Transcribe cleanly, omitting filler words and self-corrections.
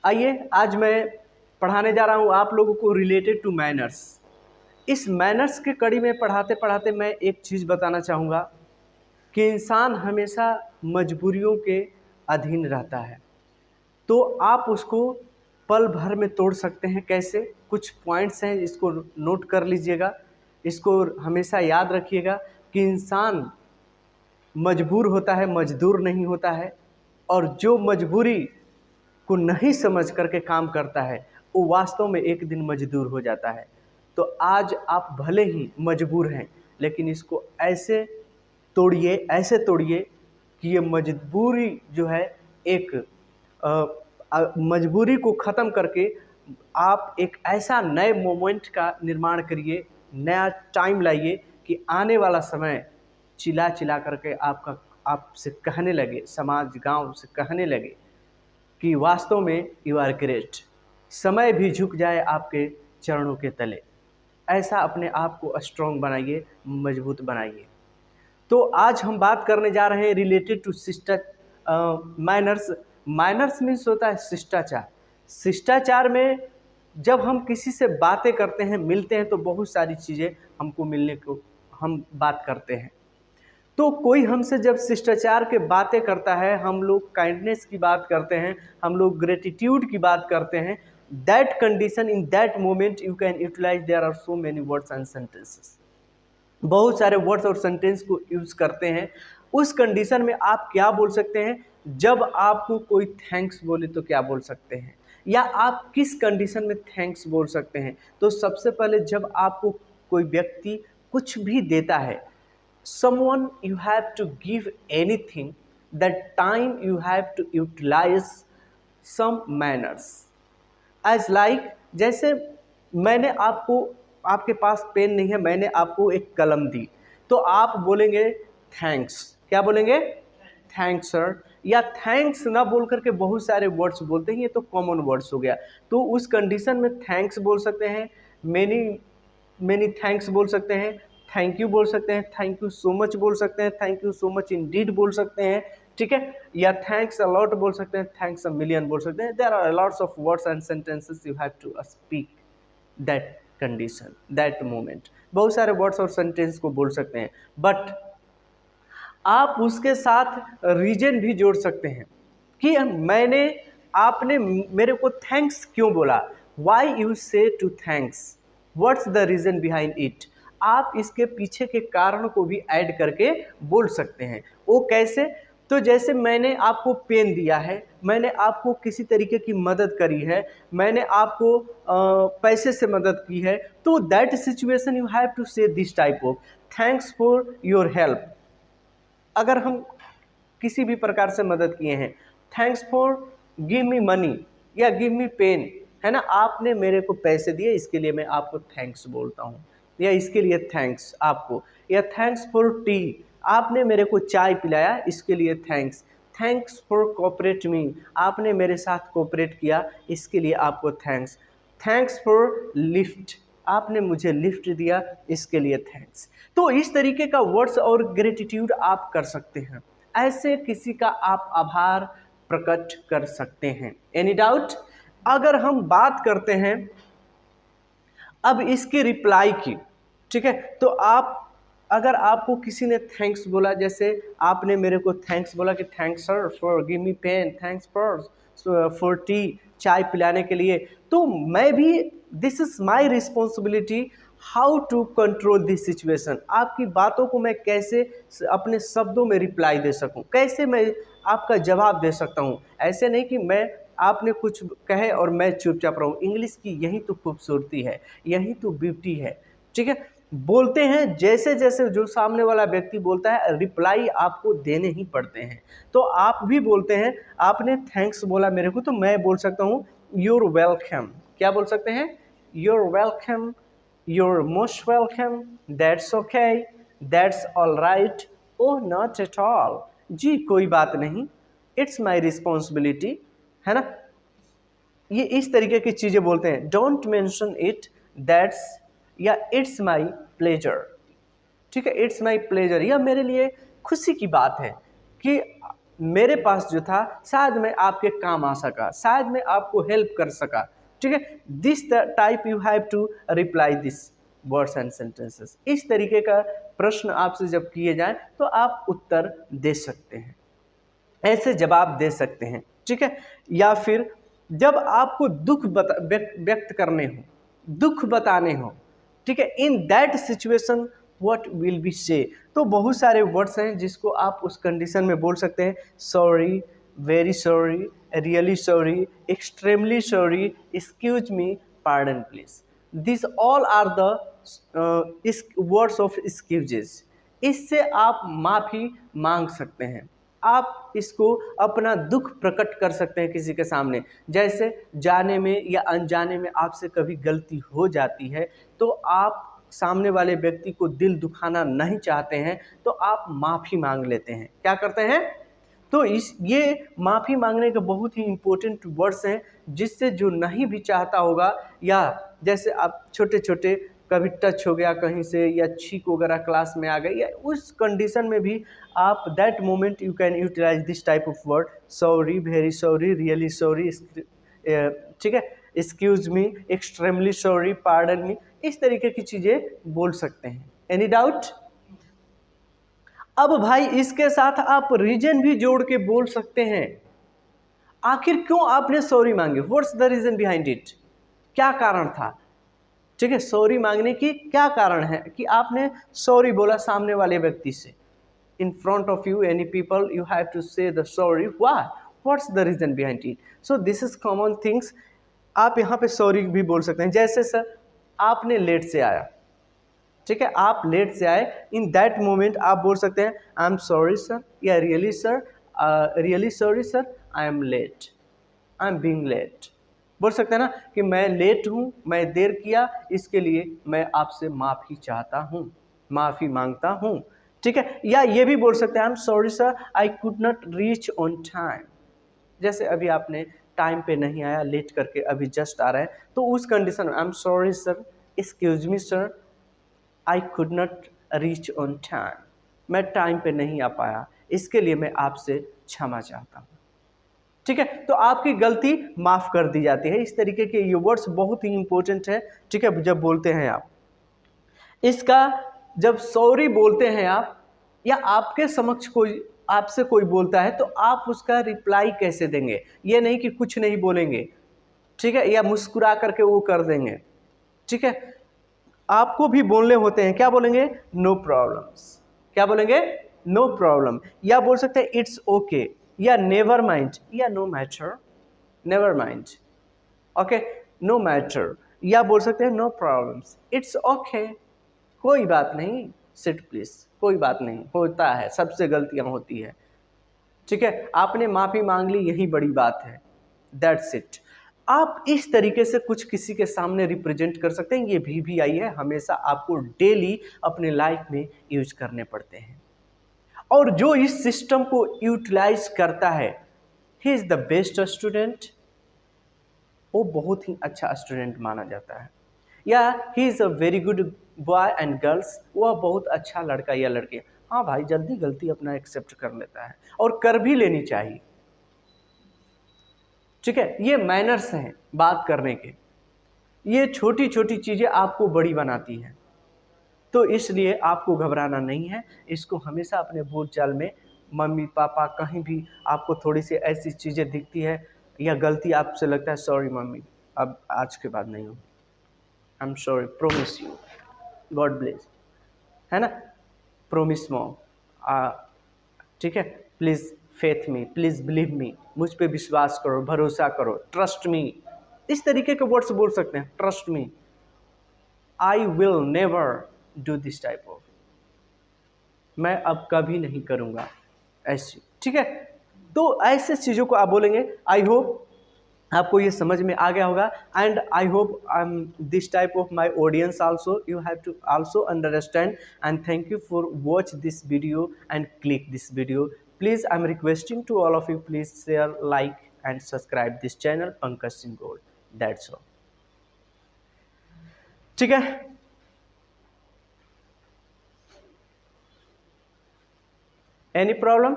आइए आज मैं पढ़ाने जा रहा हूँ आप लोगों को रिलेटेड टू मैनर्स। इस मैनर्स के कड़ी में पढ़ाते पढ़ाते मैं एक चीज़ बताना चाहूँगा कि इंसान हमेशा मजबूरियों के अधीन रहता है, तो आप उसको पल भर में तोड़ सकते हैं। कैसे? कुछ पॉइंट्स हैं, इसको नोट कर लीजिएगा, इसको हमेशा याद रखिएगा कि इंसान मजबूर होता है, मजदूर नहीं होता है। और जो मजबूरी को नहीं समझ करके काम करता है वो वास्तव में एक दिन मजदूर हो जाता है। तो आज आप भले ही मजबूर हैं, लेकिन इसको ऐसे तोड़िए कि ये मजबूरी जो है एक मजबूरी को ख़त्म करके आप एक ऐसा नए मोमेंट का निर्माण करिए, नया टाइम लाइए कि आने वाला समय चिल्ला चिल्ला करके आपसे कहने लगे, समाज गांव से कहने लगे कि वास्तव में यू आर ग्रेट। समय भी झुक जाए आपके चरणों के तले। ऐसा अपने आप को स्ट्रॉन्ग बनाइए, मजबूत बनाइए। तो आज हम बात करने जा रहे हैं related to manners. Manners means होता है शिष्टाचार। शिष्टाचार में जब हम किसी से बातें करते हैं, मिलते हैं, तो बहुत सारी चीज़ें हमको मिलने को हम बात करते हैं। तो कोई हमसे जब शिष्टाचार के बातें करता है, हम लोग काइंडनेस की बात करते हैं, हम लोग ग्रेटिट्यूड की बात करते हैं, that condition in that moment you can utilise. There are so many words and sentences. बहुत सारे वर्ड्स और सेंटेंस को यूज़ करते हैं। उस कंडीशन में आप क्या बोल सकते हैं? जब आपको कोई थैंक्स बोले तो क्या बोल सकते हैं, या आप किस कंडीशन में थैंक्स बोल सकते हैं? तो सबसे पहले जब आपको कोई व्यक्ति कुछ भी देता है, someone you have to give anything, that time you have to utilize some manners as like, जैसे मैंने आपको, आपके पास पेन नहीं है, मैंने आपको एक कलम दी, तो आप बोलेंगे थैंक्स। क्या बोलेंगे? Thanks sir. या थैंक्स ना बोल करके बहुत सारे वर्ड्स बोलते हैं, ये तो कॉमन वर्ड्स हो गया। तो उस कंडीशन में थैंक्स बोल सकते हैं, मेनी मेनी थैंक्स बोल सकते हैं, थैंक यू बोल सकते हैं, थैंक यू सो मच बोल सकते हैं, thank you so much Indeed बोल सकते हैं, ठीक है। या थैंक्स अ लॉट बोल सकते हैं, थैंक्स अ मिलियन बोल सकते हैं। There are lots of words and sentences you have to speak that condition, that moment. बहुत सारे वर्ड्स और सेंटेंस को बोल सकते हैं, बट आप उसके साथ रीजन भी जोड़ सकते हैं कि आपने मेरे को थैंक्स क्यों बोला। Why you say to thanks, what's the reason behind it. आप इसके पीछे के कारण को भी ऐड करके बोल सकते हैं। वो कैसे? तो जैसे मैंने आपको पेन दिया है, मैंने आपको किसी तरीके की मदद करी है, मैंने आपको पैसे से मदद की है, तो that situation you have to say this type of thanks for your help. अगर हम किसी भी प्रकार से मदद किए हैं, thanks for give me money या गिव मी पेन, है ना, आपने मेरे को पैसे दिए, इसके लिए मैं आपको थैंक्स बोलता हूँ, या इसके लिए थैंक्स आपको। या थैंक्स फॉर टी, आपने मेरे को चाय पिलाया, इसके लिए थैंक्स। थैंक्स फॉर कोऑपरेट मी, आपने मेरे साथ कोऑपरेट किया, इसके लिए आपको थैंक्स। थैंक्स फॉर लिफ्ट, आपने मुझे लिफ्ट दिया, इसके लिए थैंक्स। तो इस तरीके का वर्ड्स और ग्रेटिट्यूड आप कर सकते हैं, ऐसे किसी का आप आभार प्रकट कर सकते हैं। Any doubt? अगर हम बात करते हैं अब इसकी रिप्लाई की, ठीक है, तो आप, अगर आपको किसी ने थैंक्स बोला, जैसे आपने मेरे को थैंक्स बोला कि thanks sir for give me pen, thanks for tea, चाय पिलाने के लिए, तो मैं भी, this is my responsibility how to control this situation. आपकी बातों को मैं कैसे अपने शब्दों में रिप्लाई दे सकूं, कैसे मैं आपका जवाब दे सकता हूं। ऐसे नहीं कि मैं, आपने कुछ कहे और मैं चुपचाप रहूं। इंग्लिश की यही तो खूबसूरती है, यही तो ब्यूटी है, ठीक है। बोलते हैं जैसे जैसे जो सामने वाला व्यक्ति बोलता है, रिप्लाई आपको देने ही पड़ते हैं। तो आप भी बोलते हैं, आपने थैंक्स बोला मेरे को, तो मैं बोल सकता हूँ यूर वेलकम। क्या बोल सकते हैं? You're welcome, you're most welcome, that's okay, that's all right, oh not at all, जी कोई बात नहीं, इट्स माई रिस्पॉन्सिबिलिटी, है ना। ये इस तरीके की चीज़ें बोलते हैं। डोंट मेंशन इट, दैट्स, या इट्स माई प्लेजर, ठीक है, इट्स माई प्लेजर, यह मेरे लिए खुशी की बात है कि मेरे पास जो था शायद मैं आपके काम आ सका, शायद मैं आपको हेल्प कर सका। ठीक है, this type you have to reply this words and sentences. इस तरीके का प्रश्न आपसे जब किए जाए तो आप उत्तर दे सकते हैं, ऐसे जवाब दे सकते हैं। ठीक है, या फिर जब आपको दुख व्यक्त करने हो, दुख बताने हो, ठीक है, in that situation what will be से, तो बहुत सारे वर्ड्स हैं जिसको आप उस कंडीशन में बोल सकते हैं। Sorry, very sorry, really sorry, extremely sorry, excuse me, pardon please. This all are the words of excuses. इससे आप माफ़ी मांग सकते हैं, आप इसको अपना दुख प्रकट कर सकते हैं किसी के सामने। जैसे जाने में या अनजाने में आपसे कभी गलती हो जाती है तो आप सामने वाले व्यक्ति को दिल दुखाना नहीं चाहते हैं, तो आप माफ़ी मांग लेते हैं। क्या करते हैं? तो ये माफ़ी मांगने के बहुत ही इम्पोर्टेंट वर्ड्स हैं, जिससे जो नहीं भी चाहता होगा, या जैसे आप छोटे छोटे कभी टच हो गया कहीं से, या छींक वगैरह क्लास में आ गई, या उस कंडीशन में भी आप that moment you can utilise this type of word, sorry, very sorry, really sorry, ठीक है, excuse me, extremely sorry, pardon me, इस तरीके की चीज़ें बोल सकते हैं। Any doubt? अब भाई इसके साथ आप रीजन भी जोड़ के बोल सकते हैं। आखिर क्यों आपने सॉरी मांगी? What's the reason behind it? क्या कारण था? ठीक है, सॉरी मांगने की क्या कारण है कि आपने सॉरी बोला सामने वाले व्यक्ति से? In front of you any people you have to say the sorry. Why? What's the reason behind it? So this is common things. आप यहाँ पे सॉरी भी बोल सकते हैं। जैसे सर आपने लेट से आया, ठीक है, आप लेट से आए, इन दैट मोमेंट आप बोल सकते हैं आई एम सॉरी सर, या really sir, really sorry sir, I am late, I am being late. बोल सकते हैं ना कि मैं लेट हूँ, मैं देर किया, इसके लिए मैं आपसे माफ़ी चाहता हूँ, माफ़ी मांगता हूँ। ठीक है, या ये भी बोल सकते हैं I am sorry sir, I could not reach on time. जैसे अभी आपने टाइम पे नहीं आया, लेट करके अभी जस्ट आ रहे हैं, तो उस कंडीशन में आई am sorry sir, excuse me sir, I could not reach on time, मैं टाइम पे नहीं आ पाया, इसके लिए मैं आपसे क्षमा चाहता हूँ। ठीक है, तो आपकी गलती माफ़ कर दी जाती है। इस तरीके के ये वर्ड्स बहुत ही इंपॉर्टेंट है। ठीक है, जब बोलते हैं आप इसका, जब सॉरी बोलते हैं आप, या आपके समक्ष कोई आपसे कोई बोलता है, तो आप उसका रिप्लाई कैसे देंगे? ये नहीं कि कुछ नहीं बोलेंगे, ठीक है, या मुस्कुरा करके वो कर देंगे। ठीक है, आपको भी बोलने होते हैं। क्या बोलेंगे? No problems. क्या बोलेंगे? No problem. या बोल सकते हैं इट्स ओके, या नेवर माइंड, या no matter, never mind, okay, no matter. या बोल सकते हैं नो प्रॉब्लम्स, इट्स ओके, कोई बात नहीं, सिट प्लीज, कोई बात नहीं, होता है, सबसे गलतियां होती है। ठीक है, आपने माफ़ी मांग ली, यही बड़ी बात है, दैट्स इट। आप इस तरीके से कुछ किसी के सामने रिप्रेजेंट कर सकते हैं। ये VVI है, हमेशा आपको डेली अपने लाइफ में यूज करने पड़ते हैं। और जो इस सिस्टम को यूटिलाइज करता है, he is the best student, वो बहुत ही अच्छा स्टूडेंट माना जाता है। या he is a very good boy and girls, वह बहुत अच्छा लड़का या लड़की। हाँ भाई, जल्दी गलती अपना एक्सेप्ट कर लेता है, और कर भी लेनी चाहिए। ठीक है, ये मैनर्स हैं बात करने के। ये छोटी छोटी चीज़ें आपको बड़ी बनाती हैं, तो इसलिए आपको घबराना नहीं है। इसको हमेशा अपने बोलचाल में, मम्मी पापा कहीं भी आपको थोड़ी सी ऐसी चीज़ें दिखती है या गलती आपसे लगता है, सॉरी मम्मी, अब आज के बाद नहीं हो, आई am sorry, promise you, God bless, है ना, प्रोमिस मॉम, ठीक है, please faith me, please believe me, मुझ पे विश्वास करो, भरोसा करो, ट्रस्ट मी, इस तरीके के वर्ड्स बोल सकते हैं। Trust me, I will never do this type of, मैं अब कभी नहीं करूँगा ऐसी। ठीक है, तो ऐसे चीज़ों को आप बोलेंगे। आई होप आपको ये समझ में आ गया होगा, and I hope this type of my audience also you have to also understand, and thank you for watch this video and click this video. Please I am requesting to all of you, please share, like and subscribe this channel Pankaj Singh Gold. That's all. ठीक है, any problem?